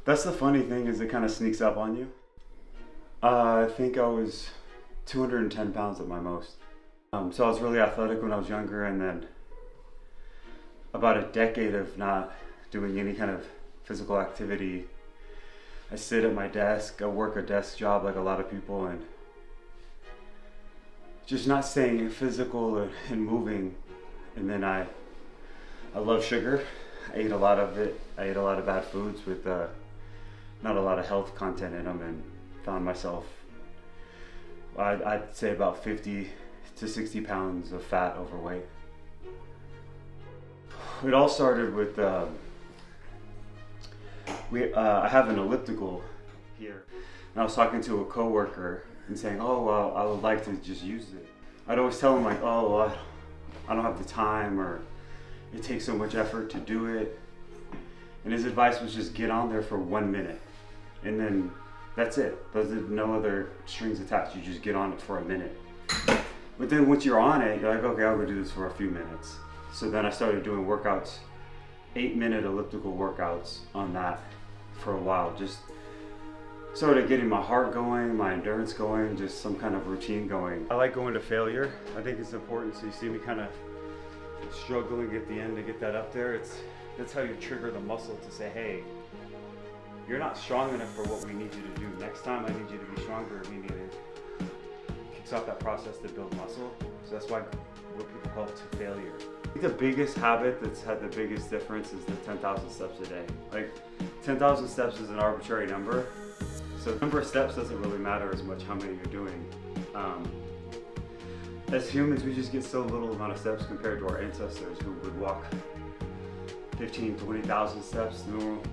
That's the funny thing is it kind of sneaks up on you. I think I was 210 pounds at my most. So I was really athletic when I was younger, and then about a decade of not doing any kind of physical activity. I sit at my desk, I work a desk job like a lot of people, and just not staying physical and moving. And then I love sugar. I ate a lot of it. I ate a lot of bad foods with not a lot of health content in them, and found myself, I'd say about 50 to 60 pounds of fat overweight. It all started with, I have an elliptical here, and I was talking to a coworker and saying, oh, well, I would like to just use it. I'd always tell him like, oh, well, I don't have the time, or it takes so much effort to do it. And his advice was just get on there for 1 minute, and then that's it. There's no other strings attached. You just get on it for a minute. But then once you're on it, you're like, okay, I'll go do this for a few minutes. So then I started doing workouts, 8-minute elliptical workouts on that for a while. Just started getting my heart going, my endurance going, just some kind of routine going. I like going to failure. I think it's important. So you see me kind of struggling at the end to get that up there. That's how you trigger the muscle to say, hey, you're not strong enough for what we need you to do. Next time I need you to be stronger, meaning it kicks off that process to build muscle. So that's why what people call it to failure. I think the biggest habit that's had the biggest difference is the 10,000 steps a day. Like 10,000 steps is an arbitrary number. So the number of steps doesn't really matter as much how many you're doing. As humans, we just get so little amount of steps compared to our ancestors who would walk 15, 20,000 steps.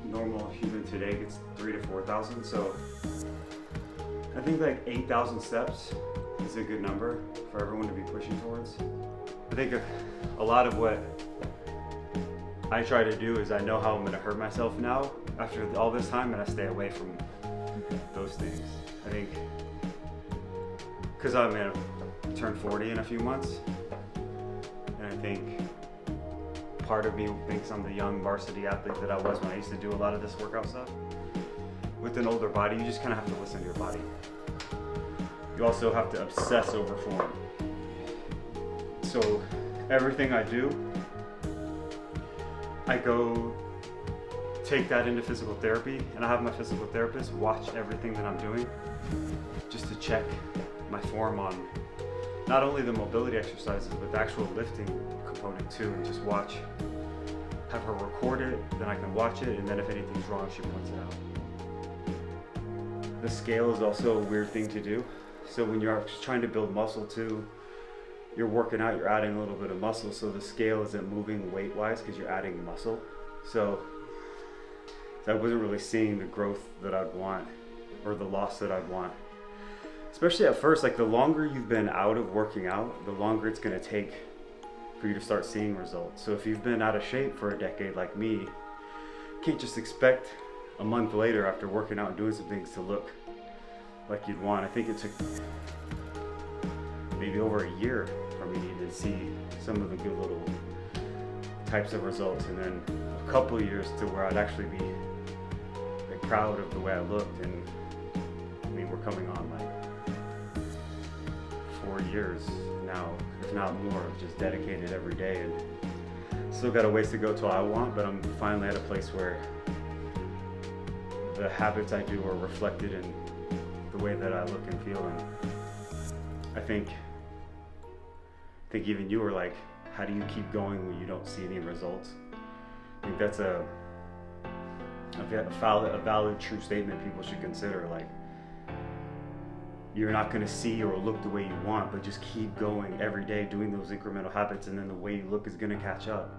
Normal human today gets 3,000 to 4,000. So I think like 8,000 steps is a good number for everyone to be pushing towards. I think a lot of what I try to do is I know how I'm going to hurt myself now after all this time, and I stay away from those things. I think because I'm going to turn 40 in a few months, and I think part of me thinks I'm the young varsity athlete that I was when I used to do a lot of this workout stuff. With an older body, you just kind of have to listen to your body. You also have to obsess over form. So everything I do, I go take that into physical therapy, and I have my physical therapist watch everything that I'm doing just to check my form on not only the mobility exercises, but the actual lifting component too, and just watch, have her record it, then I can watch it, and then if anything's wrong, she points it out. The scale is also a weird thing to do. So when you're trying to build muscle too, you're working out, you're adding a little bit of muscle, so the scale isn't moving weight-wise because you're adding muscle. So I wasn't really seeing the growth that I'd want, or the loss that I'd want. Especially at first, like the longer you've been out of working out, the longer it's gonna take for you to start seeing results. So if you've been out of shape for a decade like me, you can't just expect a month later after working out and doing some things to look like you'd want. I think it took maybe over a year for me to even see some of the good little types of results, and then a couple of years to where I'd actually be like proud of the way I looked. And I mean, we're coming on like 4 years now, if not more, of just dedicated every day, and still got a ways to go till I want, but I'm finally at a place where the habits I do are reflected in the way that I look and feel. And I think even you were like, how do you keep going when you don't see any results? I think that's a valid, true statement people should consider. Like, you're not going to see or look the way you want, but just keep going every day, doing those incremental habits, and then the way you look is going to catch up.